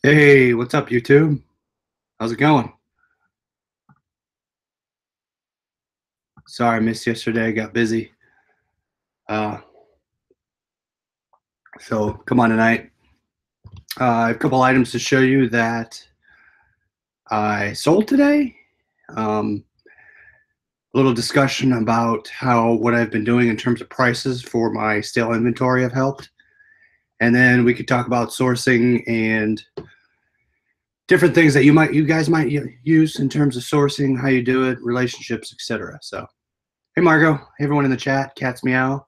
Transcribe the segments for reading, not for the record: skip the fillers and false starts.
Hey, what's up, YouTube? How's it going? Sorry I missed yesterday. I got busy. Uh, so come on tonight. I have a couple items to show you that I sold today. A little discussion about what I've been doing in terms of prices for my stale inventory have helped. And then we could talk about sourcing and different things that you guys might use in terms of sourcing, how you do it, relationships, etc. So, hey Margot, hey everyone in the chat, Cat's Meow.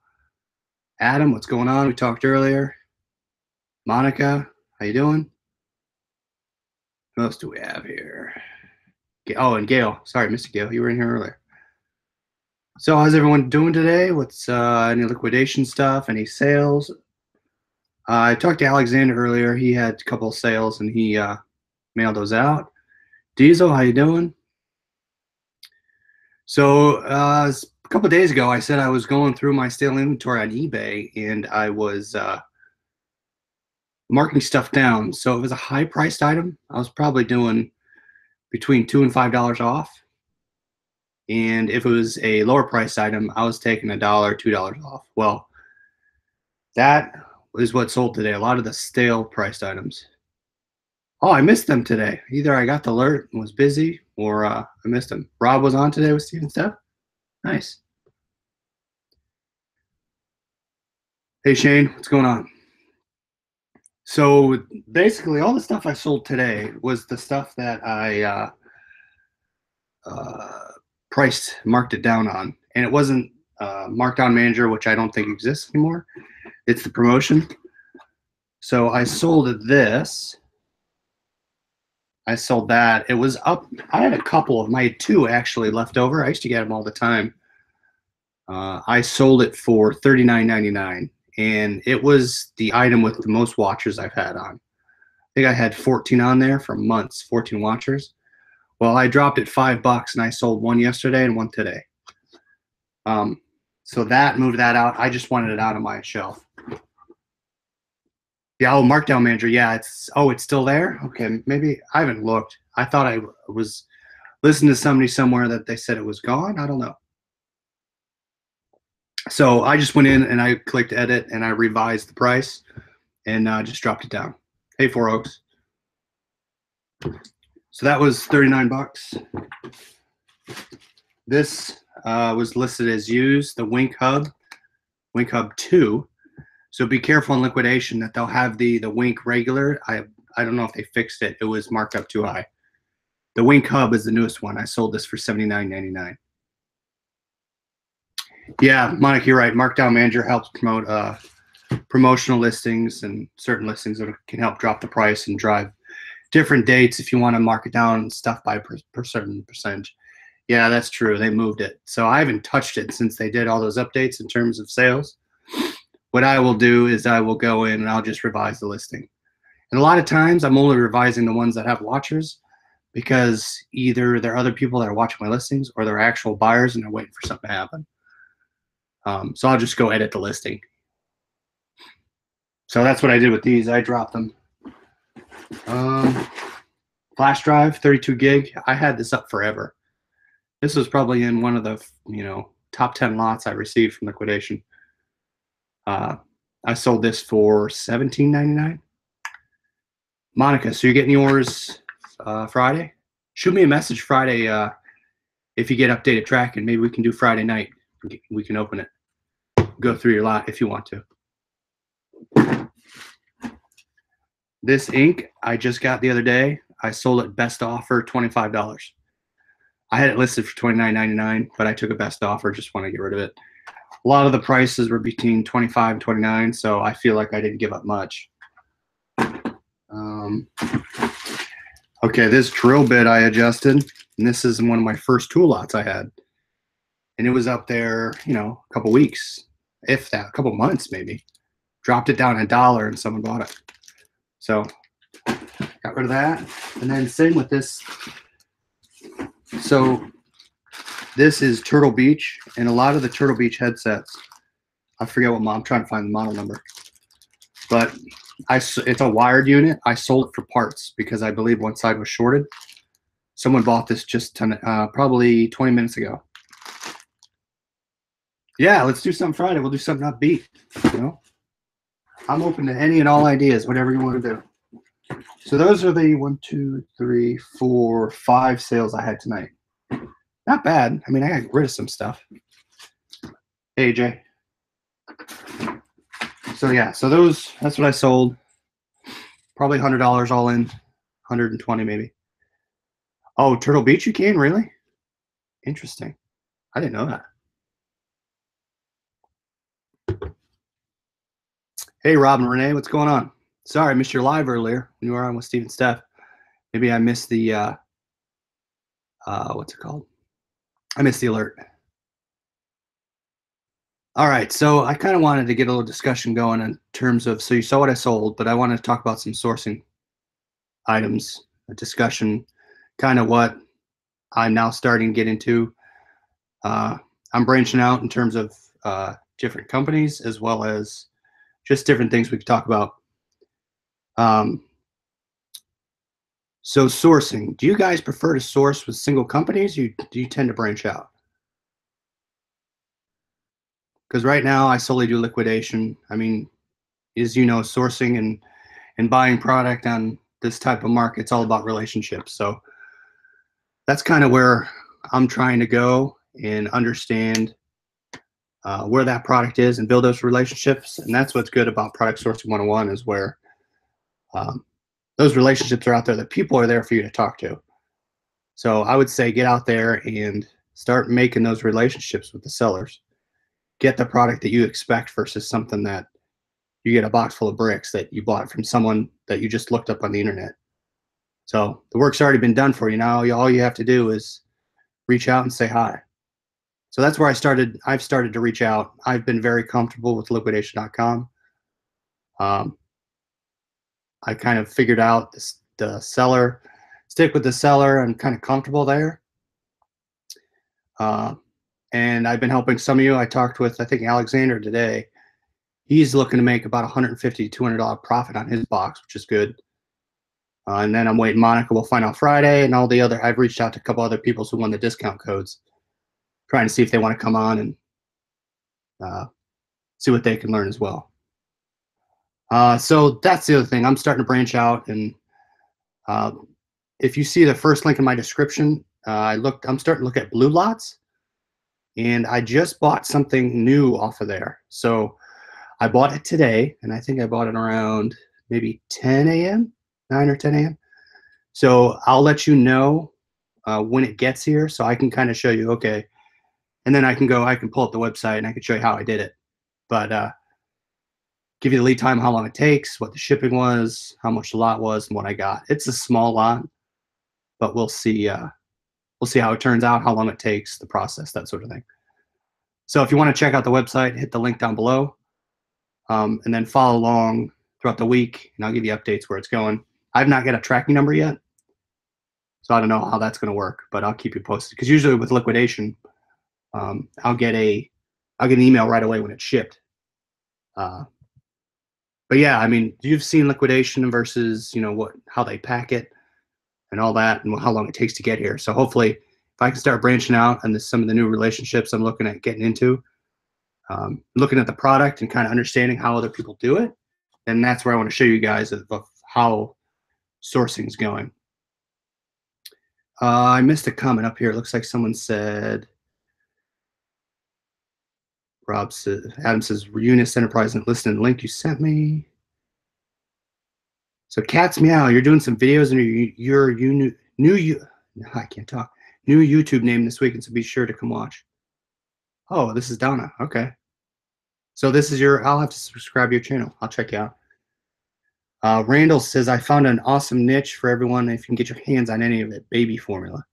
Adam, what's going on? We talked earlier. Monica, how you doing? Who else do we have here? Oh, and Gail. Sorry, Mr. Gail. You were in here earlier. So how's everyone doing today? What's any liquidation stuff? Any sales? I talked to Alexander earlier. He had a couple of sales and he mailed those out. Diesel, how you doing? So a couple of days ago, I said I was going through my stale inventory on eBay and I was marking stuff down. So it was a high-priced item. I was probably doing between $2 and $5 off. And if it was a lower priced item, I was taking $1, $2 off. Well, that is what sold today. A lot of the stale priced items. Oh, I missed them today. Either I got the alert and was busy, or I missed them. Rob was on today with Steven Steph. Nice. Hey Shane, what's going on? So basically, all the stuff I sold today was the stuff that I marked it down on, and it wasn't Markdown Manager, which I don't think exists anymore. It's the promotion. So I sold this. I sold that. It was up. I had a couple of my two actually left over. I used to get them all the time. I sold it for $39.99, and it was the item with the most watchers I've had on. I think I had 14 on there for months, 14 watchers. Well, I dropped it $5 and I sold one yesterday and one today. So that moved that out. I just wanted it out of my shelf. Yeah, oh, Markdown Manager. Yeah, it's still there? Okay, maybe I haven't looked. I thought I was listening to somebody somewhere that they said it was gone. I don't know. So I just went in and I clicked edit and I revised the price and just dropped it down. Hey, Four Oaks. So that was $39. This was listed as used, the Wink Hub 2. So be careful in liquidation that they'll have the Wink regular. I don't know if they fixed it. It was marked up too high. The Wink Hub is the newest one. I sold this for $79.99. Yeah, Monica, you're right. Markdown Manager helps promote promotional listings and certain listings that can help drop the price and drive different dates if you want to mark it down stuff by per certain percentage. Yeah, that's true. They moved it. So I haven't touched it since they did all those updates in terms of sales. What I will do is I will go in and I'll just revise the listing. And a lot of times I'm only revising the ones that have watchers because either there are other people that are watching my listings or they're actual buyers and they're waiting for something to happen. So I'll just go edit the listing. So that's what I did with these. I dropped them. Flash drive, 32 gig. I had this up forever. This was probably in one of the top 10 lots I received from liquidation. I sold this for $17.99. Monica, so you're getting yours Friday? Shoot me a message Friday if you get updated tracking. Maybe we can do Friday night. We can open it. Go through your lot if you want to. This ink I just got the other day. I sold it best offer, $25. I had it listed for $29.99, but I took a best offer. Just want to get rid of it. A lot of the prices were between $25 and $29, so I feel like I didn't give up much. Okay, this drill bit I adjusted, and this is one of my first tool lots I had. And it was up there, a couple weeks, if that, a couple months maybe. Dropped it down $1 and someone bought it. So got rid of that. And then same with this. So this is Turtle Beach, and a lot of the Turtle Beach headsets, I forget what I'm trying to find the model number, but It's a wired unit. I sold it for parts because I believe one side was shorted. Someone bought this just probably 20 minutes ago. Yeah, let's do something Friday. We'll do something upbeat. You know, I'm open to any and all ideas, whatever you want to do. So those are the 1, 2, 3, 4, 5 sales I had tonight. Not bad. I mean, I got rid of some stuff. Hey, Jay. So yeah, so that's what I sold. Probably $100 all in, 120 maybe. Oh, Turtle Beach you can? Really? Interesting. I didn't know that. Hey, Rob and Renee, what's going on? Sorry, I missed your live earlier when you were on with Steve and Steph. Maybe I missed the, what's it called? I missed the alert. All right, so I kind of wanted to get a little discussion going in terms of, so you saw what I sold, but I wanted to talk about some sourcing items, a discussion, kind of what I'm now starting to get into. I'm branching out in terms of different companies as well as just different things we could talk about. So sourcing, do you guys prefer to source with single companies? Do you tend to branch out? Because right now I solely do liquidation. I mean, as you know, sourcing and buying product on this type of market, it's all about relationships. So that's kind of where I'm trying to go and understand where that product is and build those relationships. And that's what's good about Product Sourcing 101 is where those relationships are out there, that people are there for you to talk to. So I would say get out there and start making those relationships with the sellers. Get the product that you expect versus something that you get a box full of bricks that you bought from someone that you just looked up on the internet. So the work's already been done for you. Now all you have to do is reach out and say hi. So that's where I've started to reach out. I've been very comfortable with liquidation.com. I kind of figured out the seller, stick with the seller. I'm kind of comfortable there. And I've been helping some of you. I talked with, I think, Alexander today. He's looking to make about $150 to $200 profit on his box, which is good. And then I'm waiting. Monica will find out Friday, and all the other. I've reached out to a couple other people who won the discount codes, trying to see if they want to come on and see what they can learn as well. So that's the other thing. I'm starting to branch out, and if you see the first link in my description, I'm starting to look at blue lots, and I just bought something new off of there. So I bought it today, and I think I bought it around maybe 10 a.m., 9 or 10 a.m. So I'll let you know when it gets here, so I can kind of show you, okay, and then I can pull up the website and I can show you how I did it. But give you the lead time, how long it takes, what the shipping was, how much the lot was, and what I got. It's a small lot, but we'll see how it turns out, how long it takes, the process, that sort of thing. So if you want to check out the website, hit the link down below, and then follow along throughout the week, and I'll give you updates where it's going. I've not got a tracking number yet, so I don't know how that's going to work, but I'll keep you posted. Because usually with liquidation, I'll get an email right away when it's shipped. But yeah, I mean, you've seen liquidation versus how they pack it and all that, and how long it takes to get here. So hopefully, if I can start branching out on some of the new relationships I'm looking at getting into, looking at the product and kind of understanding how other people do it, then that's where I want to show you guys of how sourcing is going. I missed a comment up here. It looks like someone said, Adam says, Eunice Enterprise and listen to the link you sent me. So Cat's Meow, you're doing some videos and I can't talk. New YouTube name this week, and so be sure to come watch. Oh, this is Donna. Okay. So this is I'll have to subscribe to your channel. I'll check you out. Randall says, I found an awesome niche for everyone if you can get your hands on any of it, baby formula.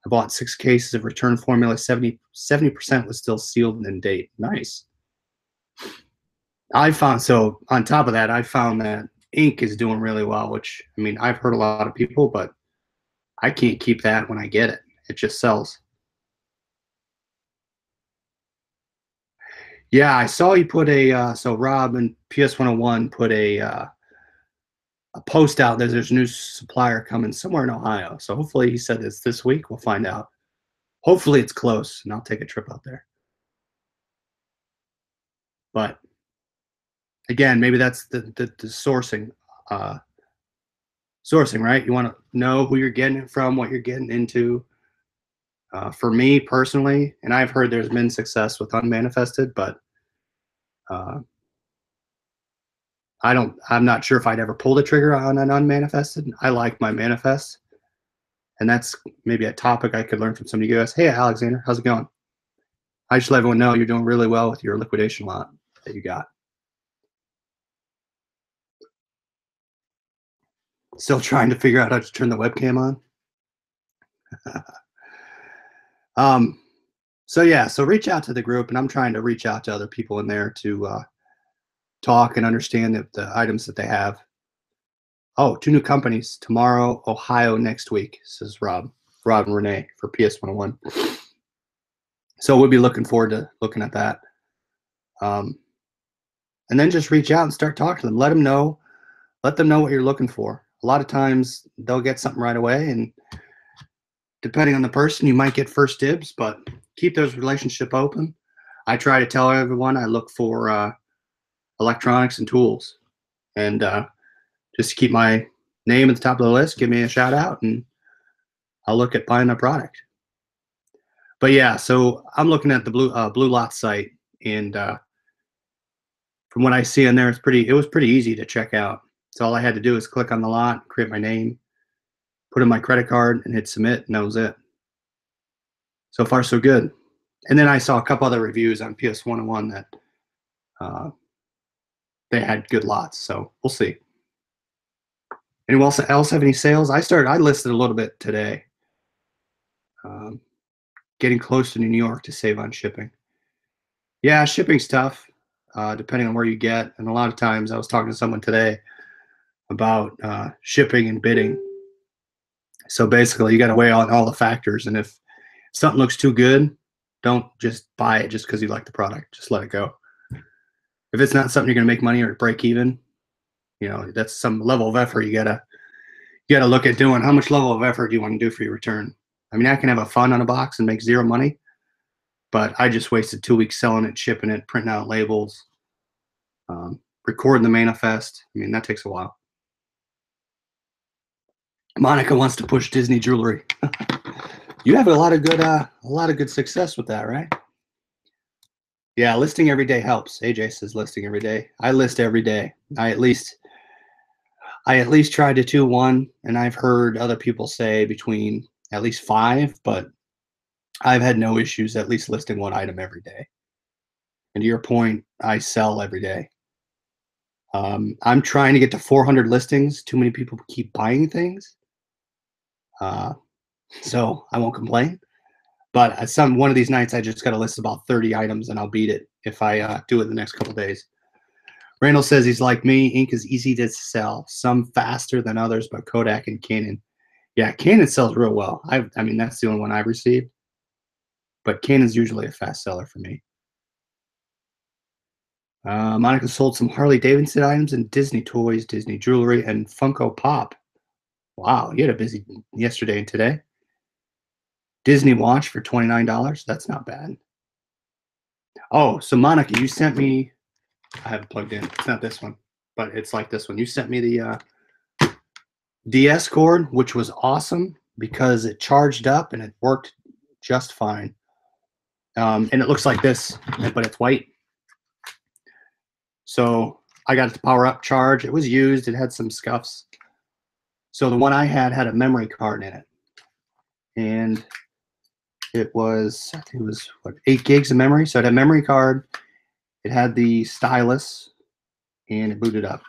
I bought 6 cases of return formula. 70% was still sealed and date. Nice. So on top of that, I found that ink is doing really well, which, I mean, I've heard a lot of people, but I can't keep that when I get it. It just sells. Yeah, I saw you put so Rob and PS101 put a a post out that there's a new supplier coming somewhere in Ohio. So hopefully he said it's this week. We'll find out. Hopefully it's close, and I'll take a trip out there. But again, maybe that's the sourcing. Sourcing, right? You want to know who you're getting it from, what you're getting into. For me personally, and I've heard there's been success with unmanifested, but uh, I'm not sure if I'd ever pull the trigger on an unmanifested. I like my manifest, and that's maybe a topic I could learn from somebody who goes, "Hey, Alexander, how's it going?" I just let everyone know you're doing really well with your liquidation lot that you got. Still trying to figure out how to turn the webcam on. um, so yeah, so reach out to the group, and I'm trying to reach out to other people in there to talk and understand the items that they have. Oh, 2 new companies tomorrow, Ohio next week, says Rob and Renee for PS 101. So we'll be looking forward to looking at that. And then just reach out and start talking to them. Let them know what you're looking for. A lot of times they'll get something right away, and depending on the person, you might get first dibs, but keep those relationship open. I try to tell everyone I look for electronics and tools, and just keep my name at the top of the list. Give me a shout out, and I'll look at buying a product. But yeah, so I'm looking at the Blue Lot site, and from what I see in there, it was pretty easy to check out. So all I had to do is click on the lot, create my name, put in my credit card, and hit submit, and that was it. So far, so good. And then I saw a couple other reviews on PS 101 that they had good lots. So we'll see. Anyone else have any sales? I listed a little bit today. Getting close to New York to save on shipping. Yeah, shipping's tough, depending on where you get. And a lot of times, I was talking to someone today about shipping and bidding. So basically, you got to weigh all the factors. And if something looks too good, don't just buy it just because you like the product. Just let it go. If it's not something you're going to make money or break even, that's some level of effort you gotta look at doing. How much level of effort do you want to do for your return? I mean, I can have a fund on a box and make zero money, but I just wasted 2 weeks selling it, shipping it, printing out labels, recording the manifest. I mean, that takes a while. Monica wants to push Disney jewelry. You have a lot of good success with that, right? Yeah, listing every day helps. AJ says listing every day. I list every day. I at least try to do one, and I've heard other people say between at least 5, but I've had no issues at least listing one item every day. And to your point, I sell every day. I'm trying to get to 400 listings. Too many people keep buying things. So I won't complain. But one of these nights, I just got to list about 30 items, and I'll beat it if I do it the next couple days. Randall says he's like me. Ink is easy to sell. Some faster than others, but Kodak and Canon. Yeah, Canon sells real well. I mean, that's the only one I've received. But Canon's usually a fast seller for me. Monica sold some Harley Davidson items and Disney toys, Disney jewelry, and Funko Pop. Wow, you had a busy yesterday and today. Disney watch for $29. That's not bad. Oh, so Monica, you sent me. I have it plugged in. It's not this one, but it's like this one. You sent me the DS cord, which was awesome because it charged up and it worked just fine. And it looks like this, but it's white. So I got it to power up charge. It was used. It had some scuffs. So the one I had a memory card in it. And I think it was, 8 gigs of memory. So it had a memory card. It had the stylus, and it booted up.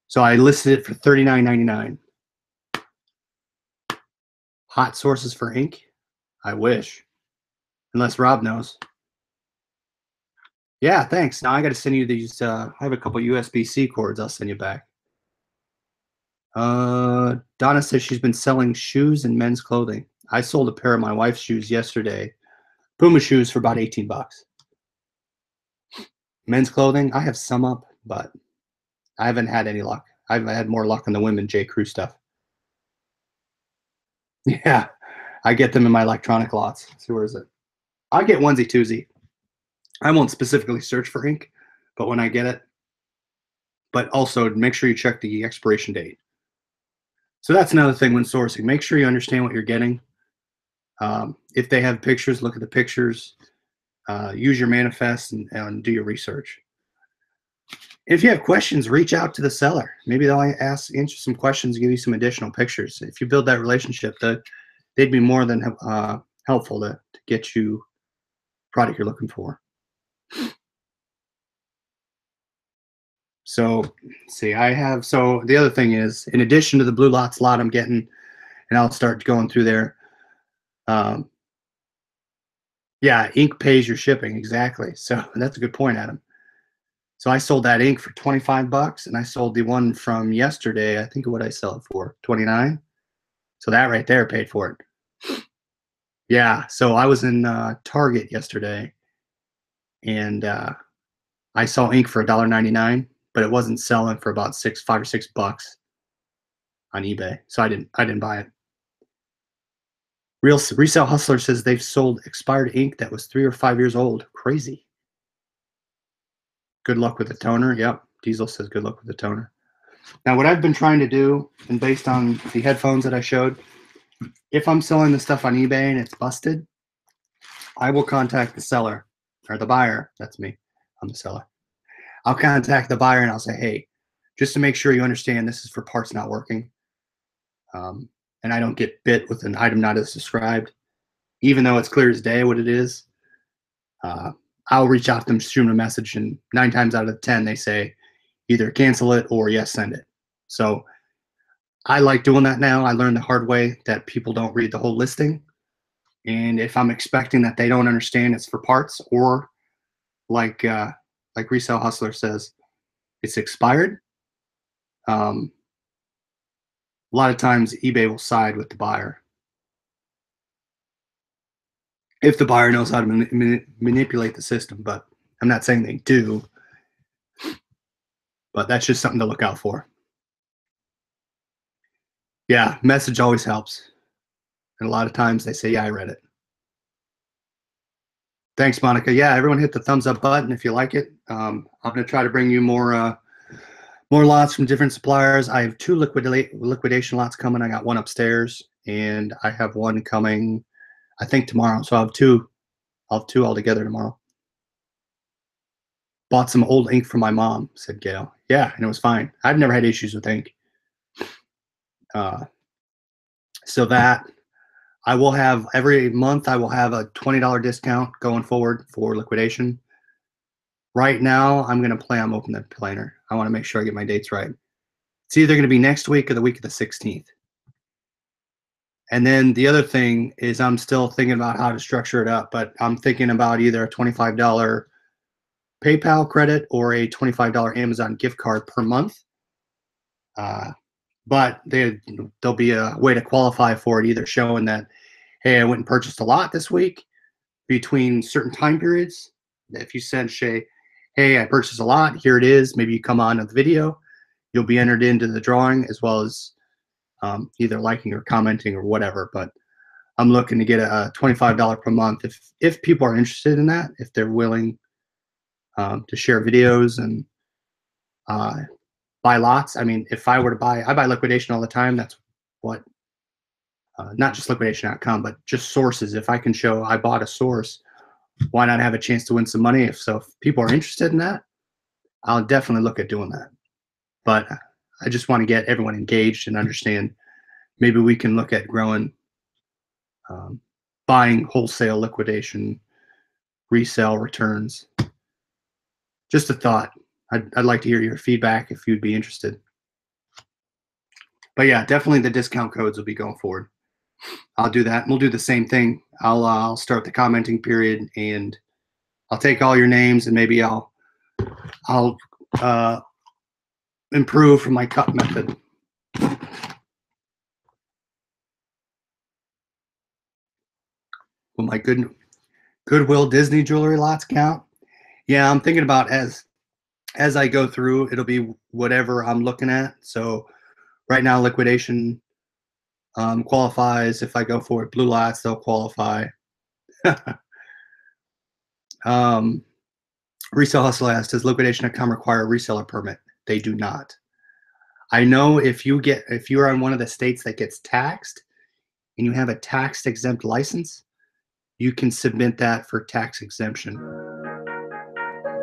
So I listed it for $39.99. Hot sources for ink? I wish. Unless Rob knows. Yeah, thanks. Now I got to send you these. I have a couple USB-C cords I'll send you back. Donna says she's been selling shoes and men's clothing. I sold a pair of my wife's shoes yesterday. Puma shoes for about 18 bucks. Men's clothing, I have some up, but I haven't had any luck. I've had more luck on the women J. Crew stuff. Yeah, I get them in my electronic lots. So where is it? I get onesie twosie. I won't specifically search for ink, but when I get it, but also make sure you check the expiration date. So that's another thing when sourcing. Make sure you understand what you're getting. If they have pictures, look at the pictures. Use your manifest and do your research. If you have questions, reach out to the seller. Maybe they'll answer some questions, give you some additional pictures. If you build that relationship, they'd be more than helpful to get you product you're looking for. So, see, so the other thing is, in addition to the blue lots lot I'm getting, and I'll start going through there. Um, yeah, ink pays your shipping, exactly. So that's a good point, Adam. So I sold that ink for 25 bucks, and I sold the one from yesterday. I think what I sell it for 29. So that right there paid for it. Yeah. So I was in Target yesterday, and I saw ink for $1.99, but it wasn't selling for about 5 or 6 bucks on eBay. So I didn't buy it. Resale Hustler says they've sold expired ink that was 3 or 5 years old. Crazy. Good luck with the toner. Yep. Diesel says good luck with the toner. Now, what I've been trying to do, and based on the headphones that I showed, if I'm selling the stuff on eBay and it's busted, I will contact the seller or the buyer. That's me. I'm the seller. I'll contact the buyer and I'll say, hey, just to make sure you understand this is for parts not working. And I don't get bit with an item not as described, even though it's clear as day what it is. I'll reach out to them, shoot them a message, and 9 times out of 10, they say either cancel it or yes, send it. So I like doing that now. I learned the hard way that people don't read the whole listing. And if I'm expecting that they don't understand it's for parts, or like Resale Hustler says, it's expired, a lot of times eBay will side with the buyer if the buyer knows how to manipulate the system. But I'm not saying they do, but that's just something to look out for. Yeah, message always helps. And a lot of times they say, yeah, I read it. Thanks, Monica. Yeah, everyone hit the thumbs up button if you like it. I'm going to try to bring you more lots from different suppliers. I have 2 liquidation lots coming. I got one upstairs, and I have one coming, I think, tomorrow. So I'll have two all together tomorrow. Bought some old ink from my mom, said Gail. Yeah, and it was fine. I've never had issues with ink. So that I will have every month, I will have a $20 discount going forward for liquidation. Right now, I'm going to plan on opening the planner. I want to make sure I get my dates right. It's either going to be next week or the week of the 16th. And then the other thing is I'm still thinking about how to structure it up, but I'm thinking about either a $25 PayPal credit or a $25 Amazon gift card per month. But there'll be a way to qualify for it, either showing that, hey, I went and purchased a lot this week between certain time periods. If you said, Shay, hey, I purchased a lot, here it is, maybe you come on to the video, you'll be entered into the drawing, as well as either liking or commenting or whatever. But I'm looking to get a $25 per month if people are interested in that, if they're willing to share videos and buy lots. I mean, if I were to I buy liquidation all the time. That's what, not just liquidation.com, but just sources. If I can show I bought a source, why not have a chance to win some money? If people are interested in that, I'll definitely look at doing that. But I just want to get everyone engaged and understand. Maybe we can look at growing, buying wholesale liquidation, resale returns. Just a thought. I'd like to hear your feedback if you'd be interested. But yeah, definitely the discount codes will be going forward. I'll do that. We'll do the same thing. I'll start the commenting period, and I'll take all your names, and maybe I'll improve from my cut method. Will my Goodwill Disney jewelry lots count? Yeah, I'm thinking about as as I go through, it'll be whatever I'm looking at. So right now, liquidation qualifies. If I go for it, blue lots, they'll qualify. um, Resale Hustle asked, does liquidation.com require a reseller permit? They do not. I know if you're on one of the states that gets taxed and you have a tax exempt license, you can submit that for tax exemption,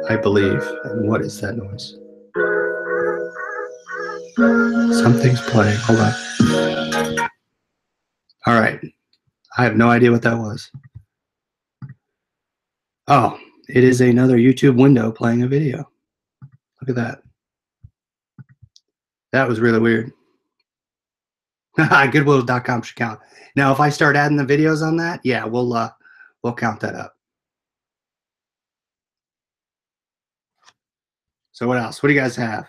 I believe. And what is that noise? Something's playing. Hold on. All right. I have no idea what that was. Oh, it is another YouTube window playing a video. Look at that. That was really weird. Goodwill.com should count. Now, if I start adding the videos on that, yeah, we'll count that up. So what else? What do you guys have?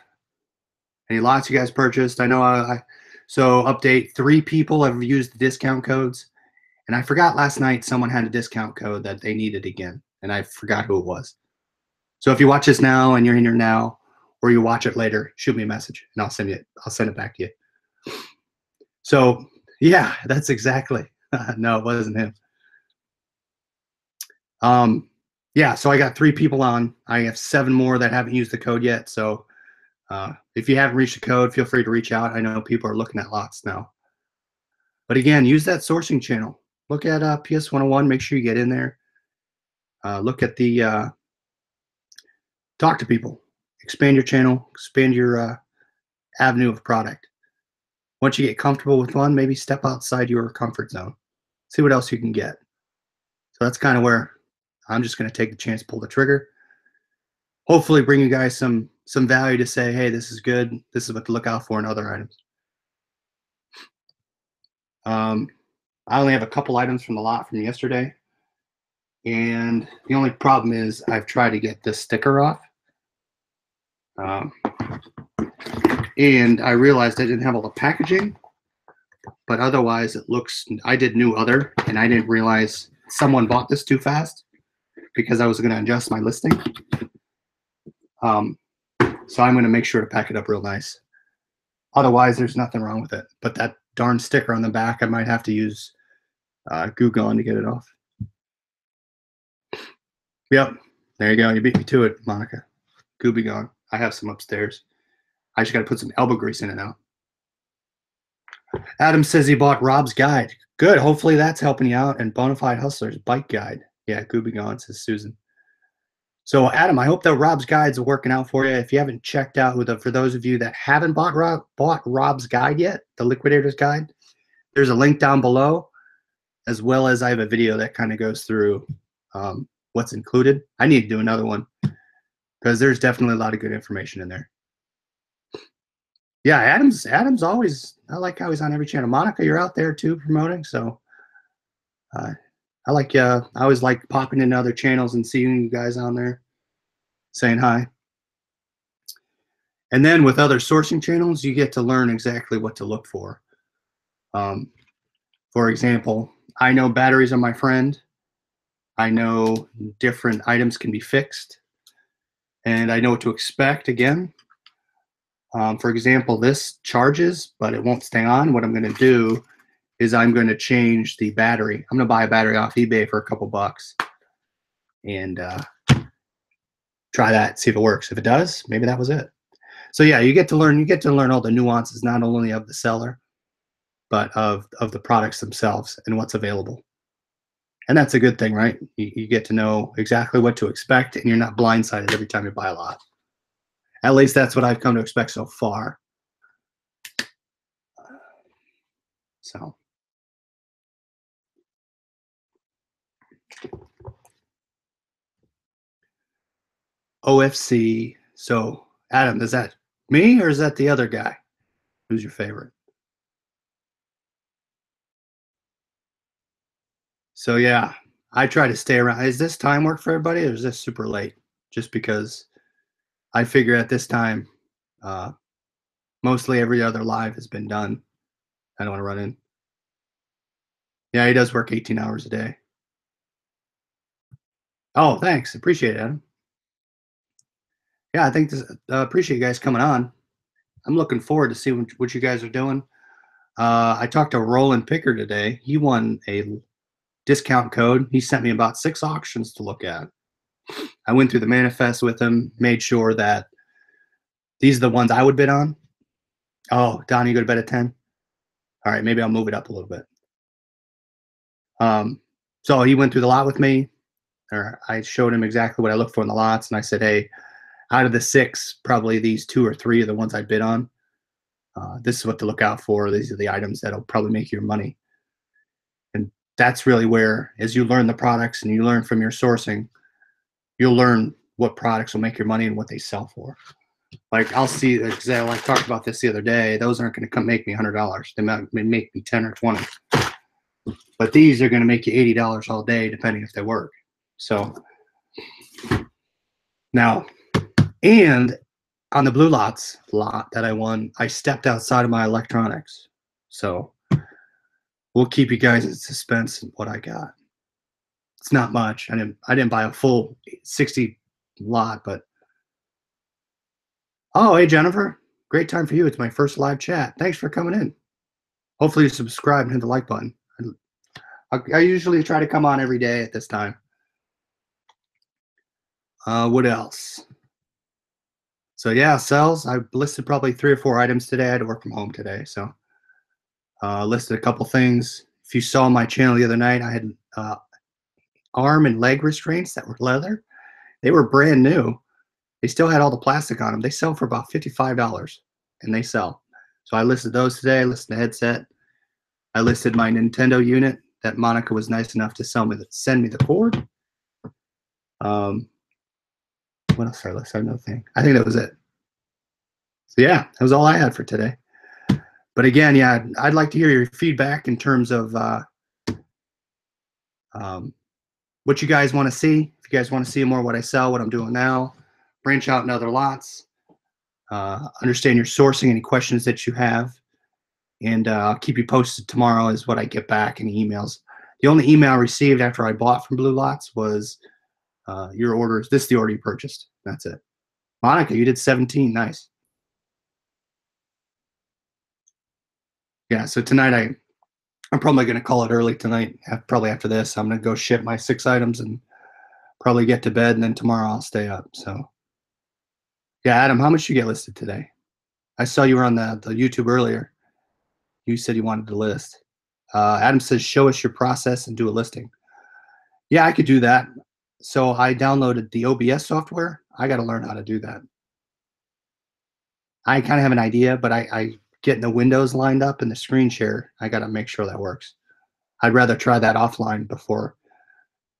Any lots you guys purchased? I know so update, 3 people have used the discount codes. And I forgot last night someone had a discount code that they needed again. And I forgot who it was. So if you watch this now and you're in here now, or you watch it later, shoot me a message and I'll send it back to you. So yeah, that's exactly. No, it wasn't him. Yeah, so I got 3 people on. I have 7 more that haven't used the code yet. So if you haven't reached the code, feel free to reach out. I know people are looking at lots now. But again, use that sourcing channel. Look at PS 101. Make sure you get in there. Look at the talk to people. Expand your channel. Expand your avenue of product. Once you get comfortable with one, maybe step outside your comfort zone. See what else you can get. So that's kind of where I'm just going to take the chance, pull the trigger. Hopefully bring you guys some value to say, hey, this is good. This is what to look out for in other items. I only have a couple items from the lot from yesterday. And the only problem is I've tried to get this sticker off. And I realized I didn't have all the packaging. But otherwise, it looks, I did new other, and I didn't realize someone bought this too fast because I was going to adjust my listing. So I'm going to make sure to pack it up real nice. Otherwise, there's nothing wrong with it. But that darn sticker on the back, I might have to use Goo Gone to get it off. Yep, there you go. You beat me to it, Monica. Goo Be Gone. I have some upstairs. I just got to put some elbow grease in it now. Adam says he bought Rob's Guide. Good. Hopefully that's helping you out. And Bonafide Hustler's Bike Guide. Yeah, Goo Be Gone, says Susan. So, Adam, I hope that Rob's Guides are working out for you. If you haven't checked out, for those of you that haven't bought Rob's Guide yet, the Liquidator's Guide, there's a link down below, as well as I have a video that kind of goes through what's included. I need to do another one because there's definitely a lot of good information in there. Yeah, Adam's always, I like how he's on every channel. Monica, you're out there too promoting, so I like I always like popping into other channels and seeing you guys on there saying hi. And then with other sourcing channels, you get to learn exactly what to look for. For example, I know batteries are my friend. I know different items can be fixed. And I know what to expect again. For example, this charges, but it won't stay on. What I'm going to do is I'm going to change the battery. I'm going to buy a battery off eBay for a couple bucks and try that, see if it works. If it does, maybe that was it. So yeah, you get to learn all the nuances, not only of the seller, but of the products themselves and what's available. And that's a good thing, right? You get to know exactly what to expect, and you're not blindsided every time you buy a lot. At least that's what I've come to expect so far. So. OFC. So, Adam, is that me or is that the other guy? Who's your favorite? So, yeah, I try to stay around. Is this time work for everybody or is this super late? Just because I figure at this time, mostly every other live has been done. I don't want to run in. Yeah, he does work 18 hours a day. Oh, thanks. Appreciate it, Adam. Yeah, I think this. Appreciate you guys coming on. I'm looking forward to see what you guys are doing. I talked to Roland Picker today. He won a discount code. He sent me about 6 auctions to look at. I went through the manifest with him, made sure that these are the ones I would bid on. Oh, Don, you go to bed at 10? All right, maybe I'll move it up a little bit. Um, so he went through the lot with me, or I showed him exactly what I look for in the lots, and I said, hey, out of the 6, probably these 2 or 3 are the ones I bid on. This is what to look out for. These are the items that'll probably make your money. And that's really where, as you learn the products and you learn from your sourcing, you'll learn what products will make your money and what they sell for. Like I'll see, because I like talked about this the other day. Those aren't going to come make me $100. They might make me 10 or 20. But these are going to make you $80 all day, depending if they work. So now, and on the blue lot that I won, I stepped outside of my electronics. So we'll keep you guys in suspense of what I got. It's not much. I didn't buy a full 60 lot, but oh, hey Jennifer, great time for you. It's my first live chat. Thanks for coming in. Hopefully you subscribe and hit the like button. I usually try to come on every day at this time. What else? So yeah, sales. I listed probably 3 or 4 items today. I had to work from home today, so listed a couple things. If you saw my channel the other night, I had arm and leg restraints that were leather. They were brand new. They still had all the plastic on them. They sell for about $55, and they sell. So I listed those today. I listed the headset. I listed my Nintendo unit that Monica was nice enough to send me the cord. What else did I list? Another thing. I think that was it. So yeah, that was all I had for today. But again, yeah, I'd like to hear your feedback in terms of what you guys want to see. If you guys want to see more of what I sell, what I'm doing now, branch out in other lots, understand your sourcing, any questions that you have, and I'll keep you posted tomorrow is what I get back in emails. The only email I received after I bought from Blue Lots was your orders. This is the order you purchased. That's it. Monica, you did 17. Nice. Yeah, so tonight I'm probably going to call it early tonight. Probably after this, I'm going to go ship my 6 items and probably get to bed, and then tomorrow I'll stay up. So yeah, Adam, how much you get listed today? I saw you were on the YouTube earlier. You said you wanted to list. Adam says, show us your process and do a listing. Yeah, I could do that. So I downloaded the OBS software. I got to learn how to do that. I kind of have an idea, but I getting the windows lined up and the screen share, I got to make sure that works. I'd rather try that offline before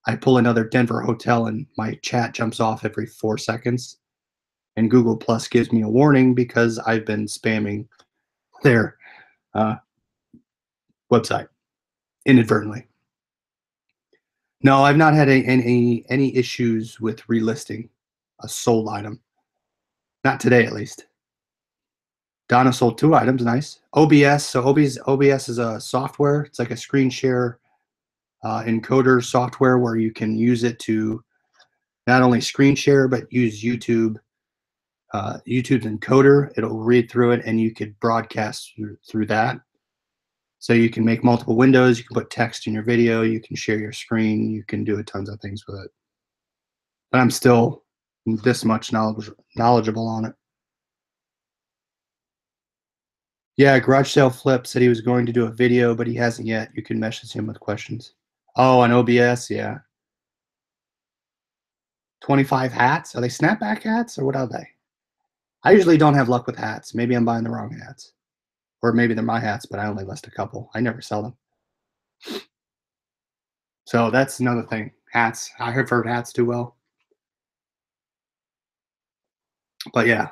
I pull another Denver hotel and my chat jumps off every 4 seconds. And Google Plus gives me a warning because I've been spamming their website inadvertently. No, I've not had any issues with relisting a sold item. Not today, at least. Donna sold 2 items. Nice. OBS. So OBS is a software. It's like a screen share encoder software where you can use it to not only screen share but use YouTube's encoder. It'll read through it, and you could broadcast through that. So you can make multiple windows. You can put text in your video. You can share your screen. You can do tons of things with it. But I'm still this much knowledgeable on it. Yeah, Garage Sale Flip said he was going to do a video, but he hasn't yet. You can message him with questions. Oh, on OBS, yeah. 25 hats? Are they snapback hats, or what are they? I usually don't have luck with hats. Maybe I'm buying the wrong hats. Or maybe they're my hats, but I only list a couple. I never sell them. So that's another thing. Hats. I have heard hats do well. But yeah.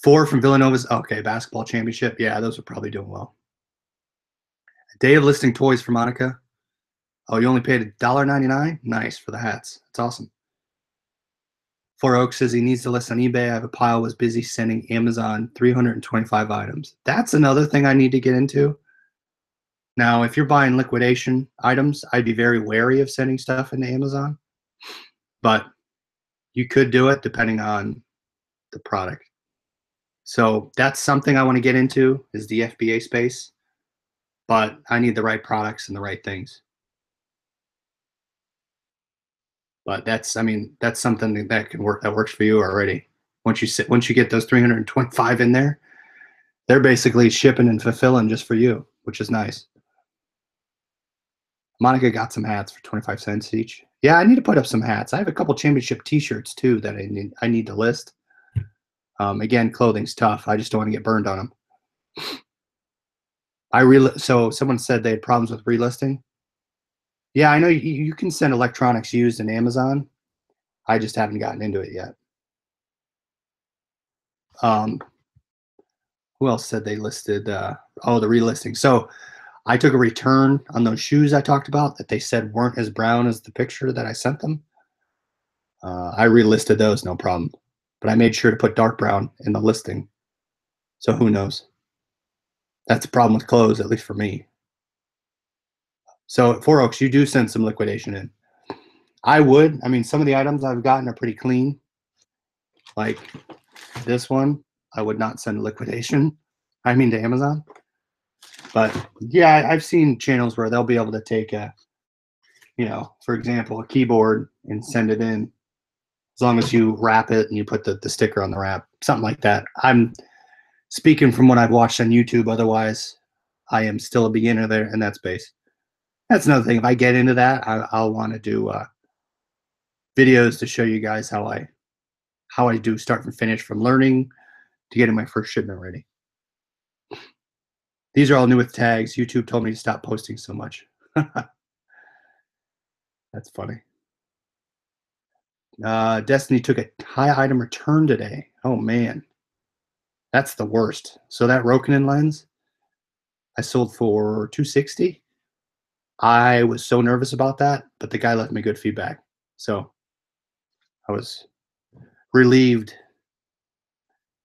4 from Villanova's. Okay, basketball championship. Yeah, those are probably doing well. A day of listing toys for Monica. Oh, you only paid $1.99? Nice for the hats. That's awesome. 4 Oaks says he needs to list on eBay. I have a pile, was busy sending Amazon 325 items. That's another thing I need to get into. Now, if you're buying liquidation items, I'd be very wary of sending stuff into Amazon. But You could do it depending on the product. So that's something I want to get into is the FBA space, but I need the right products and the right things. But that's, I mean, that's something that can work, that works for you already. Once you get those 325 in there, they're basically shipping and fulfilling just for you, which is nice. Monica got some hats for 25 cents each. Yeah, I need to put up some hats. I have a couple championship t-shirts too that I need to list. Again, clothing's tough. I just don't want to get burned on them. So someone said they had problems with relisting. Yeah, I know you can send electronics used in Amazon. I just haven't gotten into it yet. Um, who else said they listed? Oh, the relisting. So I took a return on those shoes I talked about that they said weren't as brown as the picture that I sent them. I relisted those, no problem. But I made sure to put dark brown in the listing. So who knows? That's a problem with clothes, at least for me. So at Four Oaks, you do send some liquidation in. I would. I mean, some of the items I've gotten are pretty clean. Like this one, I would not send liquidation. I mean to Amazon. But yeah, I've seen channels where they'll be able to take for example, a keyboard and send it in as long as you wrap it and you put the sticker on the wrap, something like that. I'm speaking from what I've watched on YouTube. Otherwise, I am still a beginner there in that space. That's another thing. If I get into that, I'll want to do videos to show you guys how I do start from finish, from learning to getting my first shipment ready. These are all new with tags. YouTube told me to stop posting so much. That's funny. Destiny took a high item return today. Oh man, that's the worst. So that Rokinon lens I sold for $260. I was so nervous about that, but the guy left me good feedback. So I was relieved.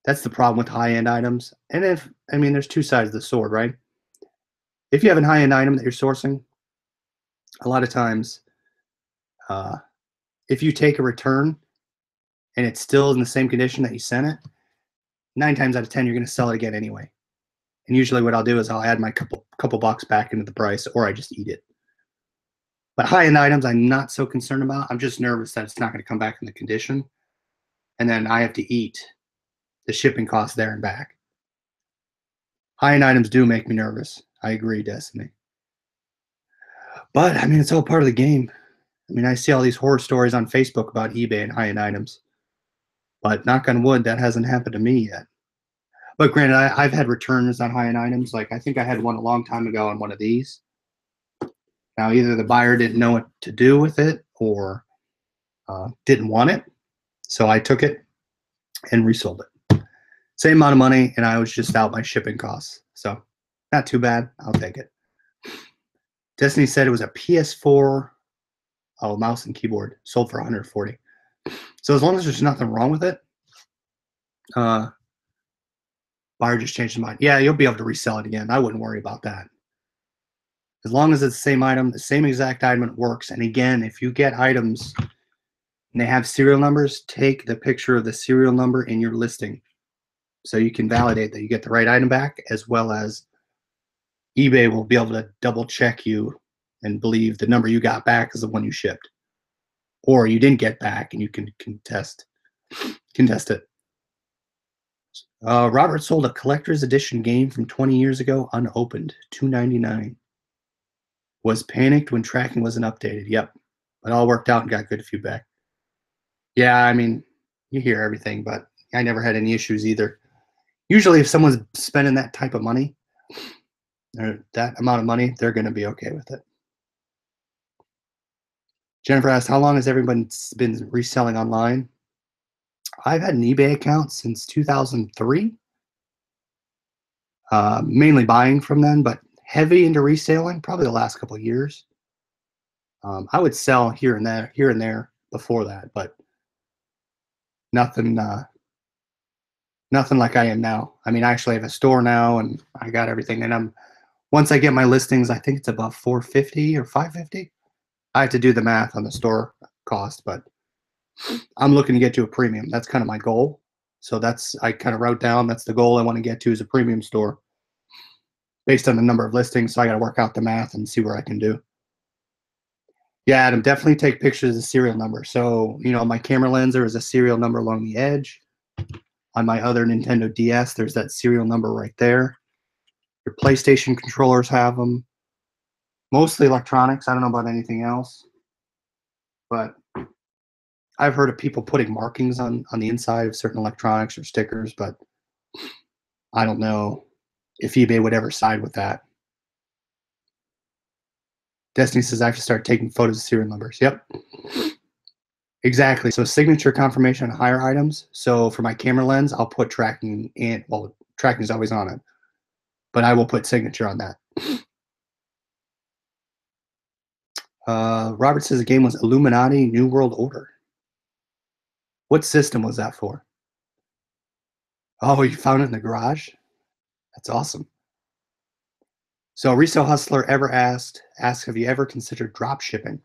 That's the problem with high-end items. And there's two sides of the sword, right? If you have a high-end item that you're sourcing, a lot of times, if you take a return and it's still in the same condition that you sent it, 9 times out of 10, you're going to sell it again anyway. And usually what I'll do is I'll add my couple bucks back into the price, or I just eat it. But high-end items, I'm not so concerned about. I'm just nervous that it's not going to come back in the condition. And then I have to eat the shipping costs there and back. High-end items do make me nervous. I agree, Destiny. But, I mean, it's all part of the game. I mean, I see all these horror stories on Facebook about eBay and high-end items. But knock on wood, that hasn't happened to me yet. But granted, I've had returns on high-end items. Like, I think I had one a long time ago on one of these. Now, either the buyer didn't know what to do with it or didn't want it. So I took it and resold it. Same amount of money, and I was just out my shipping costs. So not too bad. I'll take it. Destiny said it was a PS4 mouse and keyboard, sold for $140. So as long as there's nothing wrong with it, buyer just changed his mind. Yeah, you'll be able to resell it again. I wouldn't worry about that. As long as it's the same item, the same exact item, it works. And again, if you get items and they have serial numbers, take the picture of the serial number in your listing so you can validate that you get the right item back, as well as eBay will be able to double check you and believe the number you got back is the one you shipped, or you didn't get back, and you can contest it. Robert sold a collector's edition game from 20 years ago unopened, $2.99. Was panicked when tracking wasn't updated. Yep, it all worked out and got good feedback. Yeah, I mean, you hear everything, but I never had any issues either. Usually, if someone's spending that type of money, or that amount of money, they're going to be okay with it. Jennifer asked, how long has everyone been reselling online? I've had an eBay account since 2003. Mainly buying from them, but heavy into reselling probably the last couple of years. I would sell here and there before that, but nothing like I am now. I mean, I actually have a store now, and I got everything. And once I get my listings, I think it's above 450 or 550. I have to do the math on the store cost, but I'm looking to get to a premium. That's kind of my goal. So I kind of wrote down that's the goal I want to get to is a premium store based on the number of listings. So I got to work out the math and see where I can do. Yeah, Adam, definitely take pictures of the serial number. So, my camera lens, there is a serial number along the edge. On my other Nintendo DS, there's that serial number right there. Your PlayStation controllers have them. Mostly electronics. I don't know about anything else. But I've heard of people putting markings on the inside of certain electronics or stickers, but I don't know if eBay would ever side with that. Destiny says I have to start taking photos of serial numbers. Yep. Exactly. So signature confirmation on higher items. So for my camera lens, I'll put tracking in. Well, tracking is always on it, but I will put signature on that. Robert says the game was Illuminati New World Order. What system was that for? Oh, you found it in the garage? That's awesome. So Resale Hustler ever asked, have you ever considered drop shipping?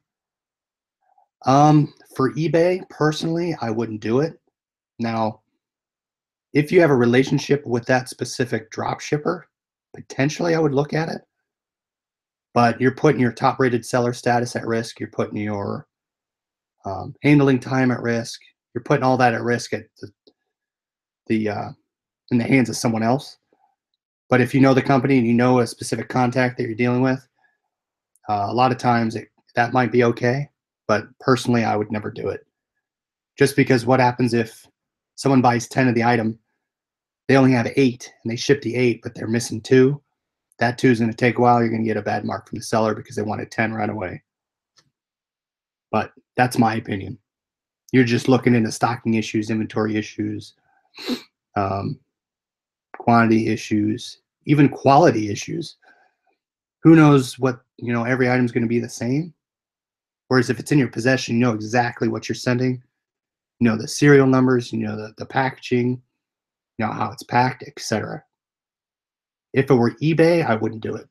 For eBay, personally, I wouldn't do it. Now, if you have a relationship with that specific drop shipper, potentially I would look at it. But you're putting your top rated seller status at risk. You're putting your handling time at risk. You're putting all that at risk at in the hands of someone else. But if you know the company and you know a specific contact that you're dealing with, a lot of times that might be okay. But personally, I would never do it. Just because what happens if someone buys 10 of the item, they only have 8 and they ship the 8, but they're missing 2. That 2 is going to take a while. You're going to get a bad mark from the seller because they wanted 10 right away. But that's my opinion. You're just looking into stocking issues, inventory issues, quantity issues, even quality issues. Who knows what, every item is going to be the same. Whereas if it's in your possession, you know exactly what you're sending. You know the serial numbers, you know the packaging, you know how it's packed, etc. If it were eBay, I wouldn't do it,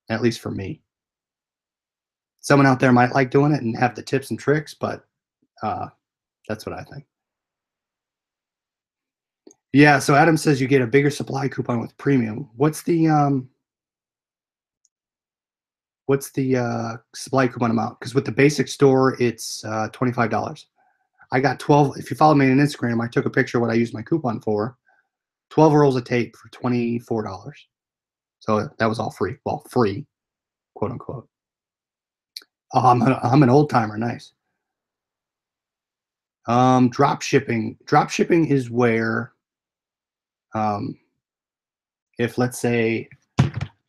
at least for me. Someone out there might like doing it and have the tips and tricks, but that's what I think. Yeah, so Adam says you get a bigger supply coupon with premium. What's the supply coupon amount? Because with the basic store, it's $25. I got 12. If you follow me on Instagram, I took a picture of what I used my coupon for. 12 rolls of tape for $24. So that was all free. Well, free, quote unquote. Oh, I'm an old timer. Nice. Drop shipping. Drop shipping is where, if let's say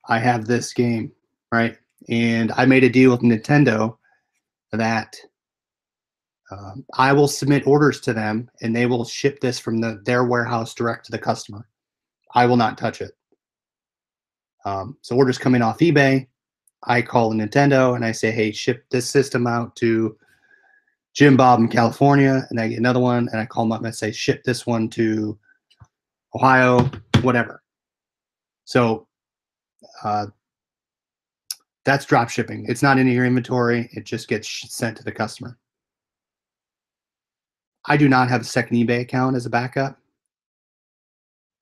I have this game, right, and I made a deal with Nintendo that I will submit orders to them and they will ship this from their warehouse direct to the customer. I will not touch it. So orders come in off eBay. I call Nintendo and I say, hey, ship this system out to Jim Bob in California. And I get another one and I call them up and I say, ship this one to Ohio, whatever. So that's drop shipping. It's not in your inventory. It just gets sent to the customer. I do not have a second eBay account as a backup.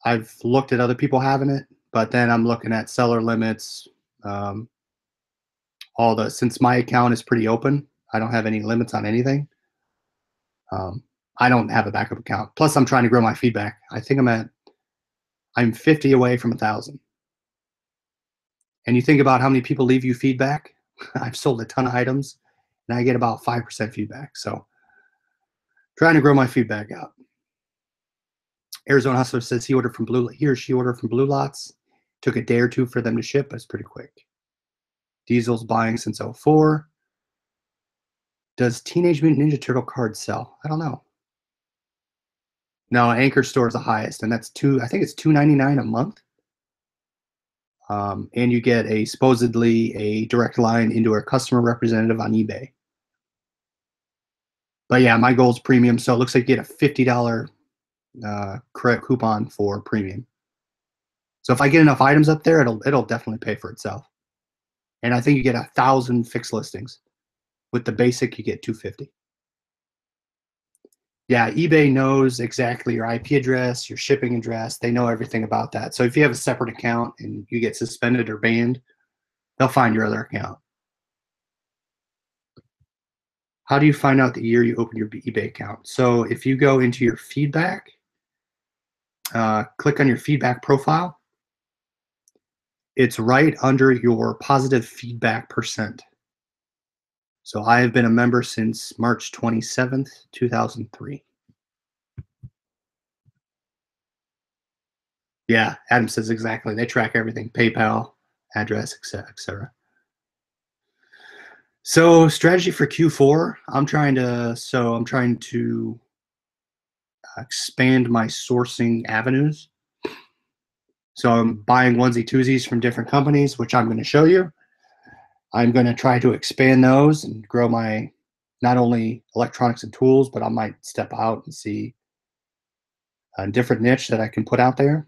I've looked at other people having it, but then I'm looking at seller limits, since my account is pretty open, I don't have any limits on anything. I don't have a backup account. Plus, I'm trying to grow my feedback. I think I'm 50 away from 1,000. And you think about how many people leave you feedback. I've sold a ton of items, and I get about 5% feedback. So, trying to grow my feedback out. Arizona Hustler says he or she ordered from Blue Lots. Took a day or two for them to ship, but it's pretty quick. Diesel's buying since 04. Does Teenage Mutant Ninja Turtle cards sell? I don't know. No, Anchor Store is the highest, and that's I think it's $2.99 a month. And you get supposedly a direct line into a customer representative on eBay. But yeah, my goal is premium, so it looks like you get a $50 credit coupon for premium. So if I get enough items up there, it'll definitely pay for itself. And I think you get 1,000 fixed listings. With the basic, you get 250. Yeah, eBay knows exactly your IP address, your shipping address. They know everything about that. So if you have a separate account and you get suspended or banned, they'll find your other account. How do you find out the year you opened your eBay account? So if you go into your feedback, click on your feedback profile. It's right under your positive feedback percent. So I have been a member since March 27th, 2003. Yeah, Adam says exactly. They track everything, PayPal, address, etc., etc. So strategy for Q4, I'm trying to expand my sourcing avenues. So I'm buying onesie twosies from different companies, which I'm going to show you. I'm going to try to expand those and grow my not only electronics and tools, but I might step out and see a different niche that I can put out there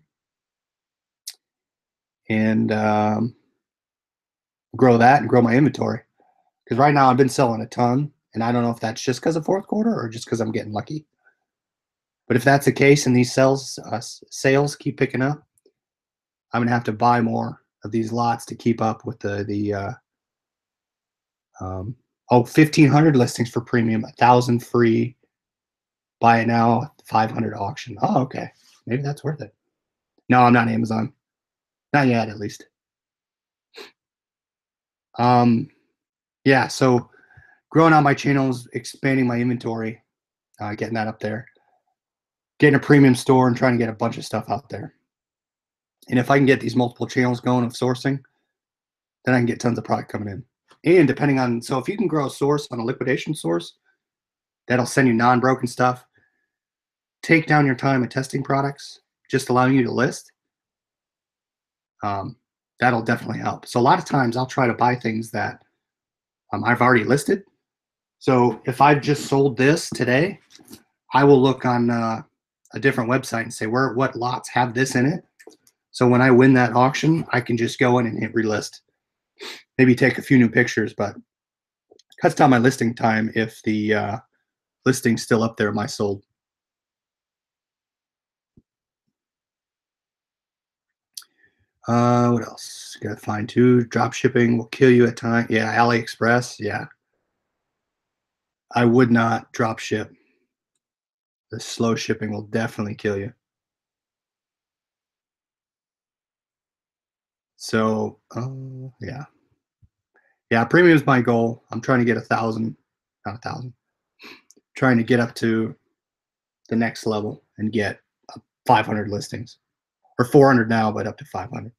and grow that and grow my inventory. Because right now I've been selling a ton, and I don't know if that's just because of fourth quarter or just because I'm getting lucky. But if that's the case and these sales keep picking up, I'm gonna have to buy more of these lots to keep up with the um, 1,500 listings for premium, 1,000 free, buy it now, 500 auction. Oh, okay, maybe that's worth it. No, I'm not Amazon, not yet, at least. Um, yeah, so growing out my channels, expanding my inventory, getting that up there, getting a premium store, and trying to get a bunch of stuff out there. And if I can get these multiple channels going of sourcing, then I can get tons of product coming in. And depending on, so if you can grow a source on a liquidation source, that'll send you non-broken stuff. Take down your time at testing products, just allowing you to list. Um, that'll definitely help. So a lot of times I'll try to buy things that I've already listed. So if I've just sold this today, I will look on a different website and say what lots have this in it. So when I win that auction, I can just go in and hit relist. Maybe take a few new pictures, but cuts down my listing time if the listing's still up there, my sold. What else? Gotta find two. Drop shipping will kill you at times. Yeah, AliExpress. Yeah, I would not drop ship. The slow shipping will definitely kill you. So, yeah. Premium is my goal. I'm trying to get 1,000, not 1,000. Trying to get up to the next level and get 500 listings, or 400 now, but up to 500.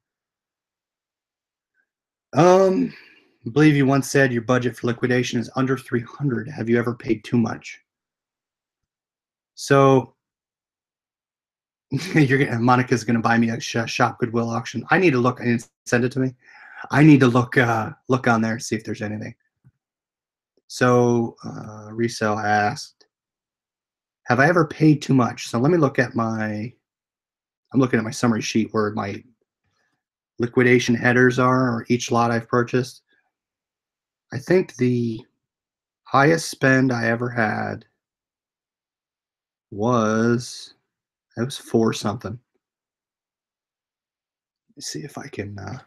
I believe you once said your budget for liquidation is under 300. Have you ever paid too much? So Monica's gonna buy me a shop Goodwill auction. I need to look and send it to me. I need to look on there, see if there's anything. So resale asked, have I ever paid too much? So let me look at I'm looking at my summary sheet where my liquidation headers are, or each lot I've purchased. I think the highest spend I ever had was, it was 4 something. Let's see if I can all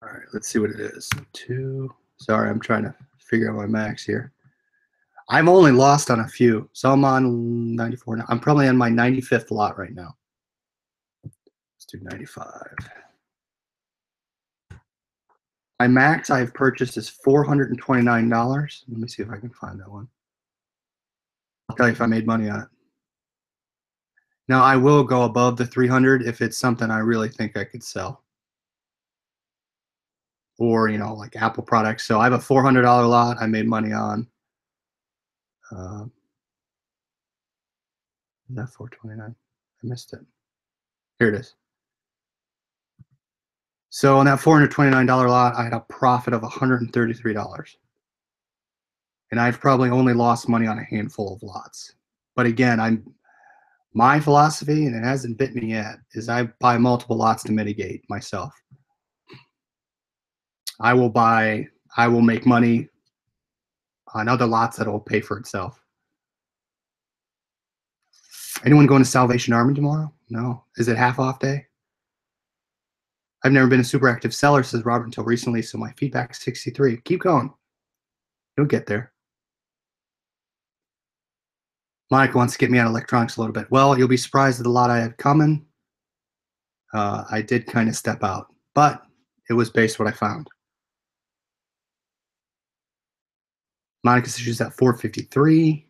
right, let's see what it is. 2. Sorry, I'm trying to figure out my max here. I've only lost on a few, so I'm on 94 now. I'm probably on my 95th lot right now. Let's do 95. My max I've purchased is $429. Let me see if I can find that one. I'll tell you if I made money on it. Now I will go above the 300 if it's something I really think I could sell, or like Apple products. So I have a $400 lot I made money on. That 429. I missed it. Here it is. So on that $429 lot, I had a profit of $133. And I've probably only lost money on a handful of lots. But again, My philosophy, and it hasn't bit me yet, is I buy multiple lots to mitigate myself. I will make money on other lots that'll pay for itself. Anyone going to Salvation Army tomorrow? No. Is it half off day? I've never been a super active seller, says Robert, until recently, so my feedback is 63. Keep going. You'll get there. Mike wants to get me out of electronics a little bit. Well, you'll be surprised at the lot I had coming. I did kind of step out, but it was based what I found. Monica says she's at 453.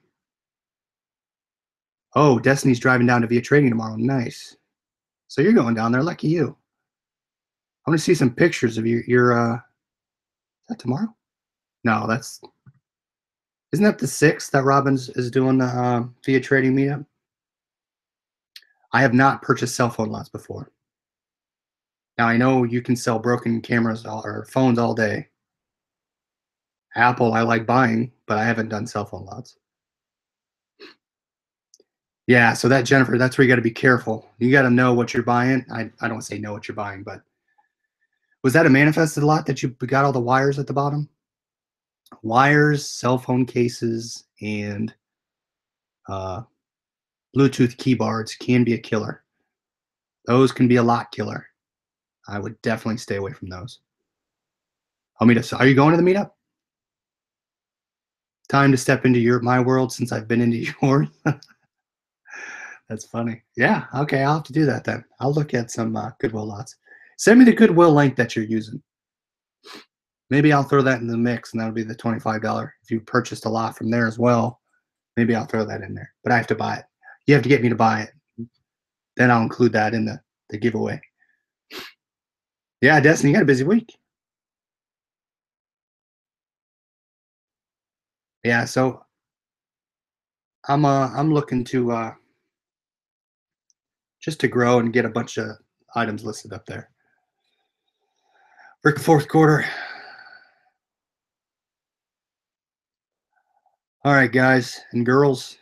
Oh, Destiny's driving down to Via Trading tomorrow. Nice. So you're going down there. Lucky you. I want to see some pictures of your is that tomorrow? No, isn't that the 6th that Robbins is doing the Via Trading meetup? I have not purchased cell phone lots before. Now I know you can sell broken cameras or phones all day. Apple I like buying, but I haven't done cell phone lots. Yeah, so that Jennifer, that's where you got to be careful. You got to know what you're buying. I don't want to say know what you're buying, but was that a manifested lot that you got all the wires at the bottom? Wires, cell phone cases, and Bluetooth keyboards can be a killer. Those can be a lot killer. I would definitely stay away from those. Are you going to the meetup? Time to step into my world since I've been into yours. That's funny. Yeah, okay, I'll have to do that then. I'll look at some Goodwill lots. Send me the Goodwill link that you're using. Maybe I'll throw that in the mix, and that'll be the $25. If you purchased a lot from there as well, maybe I'll throw that in there. But I have to buy it. You have to get me to buy it. Then I'll include that in the giveaway. Yeah, Destiny, you got a busy week. Yeah, so I'm looking to just to grow and get a bunch of items listed up there. For the fourth quarter. All right, guys and girls.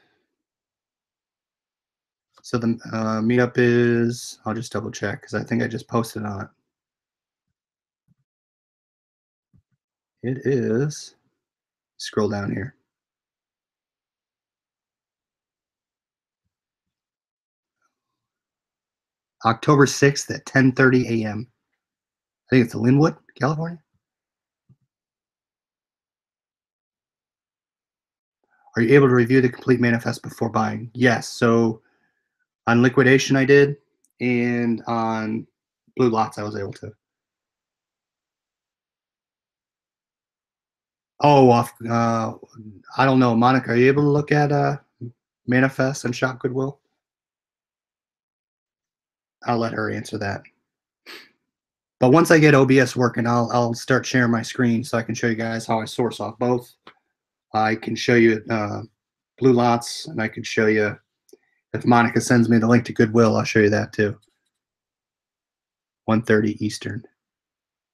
So the meetup is, I'll just double check because I think I just posted on it. It is, scroll down here. October 6th at 10:30 a.m. I think it's Linwood, California. Are you able to review the complete manifest before buying? Yes. So on Liquidation I did, and on Blue Lots I was able to. Oh, I don't know. Monica, are you able to look at manifest and shop Goodwill? I'll let her answer that. But once I get OBS working, I'll start sharing my screen so I can show you guys how I source off both. I can show you Blue Lots, and I can show you, if Monica sends me the link to Goodwill, I'll show you that too. 1:30 Eastern.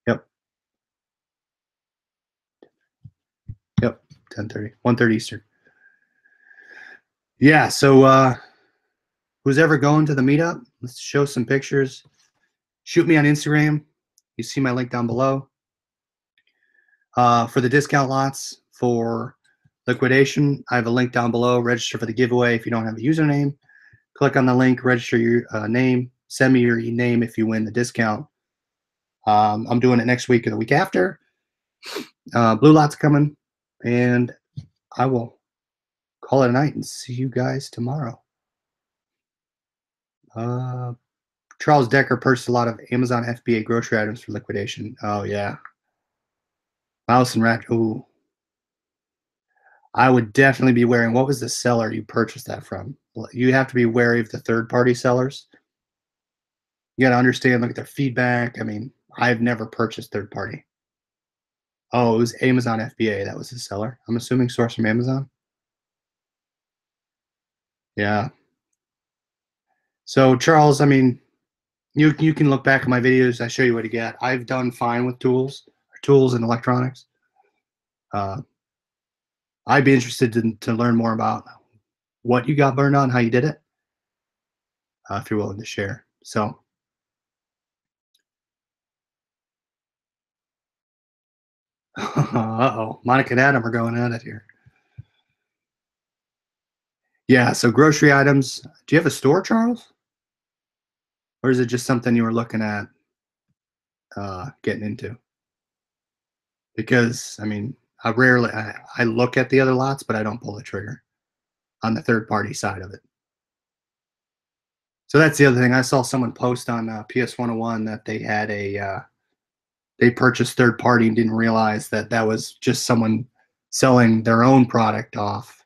Yep. Yep. 10:30. 1:30 Eastern. Yeah. So who's ever going to the meetup? Let's show some pictures. Shoot me on Instagram. You see my link down below. For the discount lots for Liquidation, I have a link down below. Register for the giveaway if you don't have a username. Click on the link, register your name, send me your name if you win the discount. I'm doing it next week or the week after. Blue Lot's coming, and I will call it a night and see you guys tomorrow. Charles Decker purchased a lot of Amazon FBA grocery items for Liquidation. Oh, yeah. Mouse and Rat. Ooh. I would definitely be wary. What was the seller you purchased that from? You have to be wary of the third-party sellers. You got to understand, look at their feedback. I mean, I've never purchased third-party. Oh, it was Amazon FBA. That was the seller. I'm assuming source from Amazon. Yeah. So, Charles, I mean, you can look back at my videos. I show you what to get. I've done fine with tools and electronics. I'd be interested to learn more about what you got burned on, how you did it. if you're willing to share. So, uh-oh, Monica and Adam are going at it here. Yeah, so grocery items. Do you have a store, Charles? Or is it just something you were looking at getting into? Because, I mean, I look at the other lots, but I don't pull the trigger on the third party side of it. So that's the other thing. I saw someone post on PS 101 that they had they purchased third party and didn't realize that that was just someone selling their own product off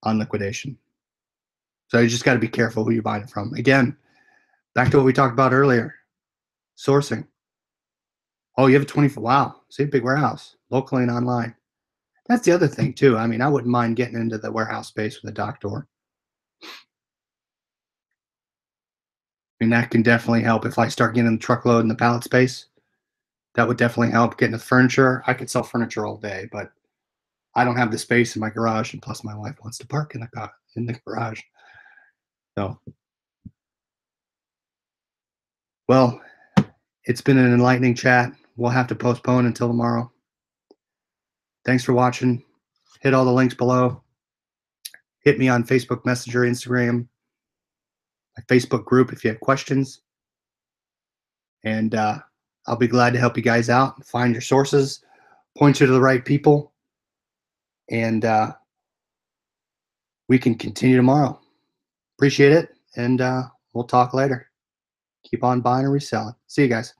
on liquidation. So you just got to be careful who you're buying it from. Again, back to what we talked about earlier, sourcing. Oh, you have a 24. Wow. See, big warehouse, locally and online. That's the other thing, too. I mean, I wouldn't mind getting into the warehouse space with a dock door. I mean, that can definitely help if I start getting the truckload and the pallet space. That would definitely help getting the furniture. I could sell furniture all day, but I don't have the space in my garage, and plus my wife wants to park in the garage. So, well, it's been an enlightening chat. We'll have to postpone until tomorrow. Thanks for watching. Hit all the links below. Hit me on Facebook Messenger, Instagram, my Facebook group if you have questions. And I'll be glad to help you guys out, find your sources, point you to the right people, and we can continue tomorrow. Appreciate it, and we'll talk later. Keep on buying and reselling. See you guys.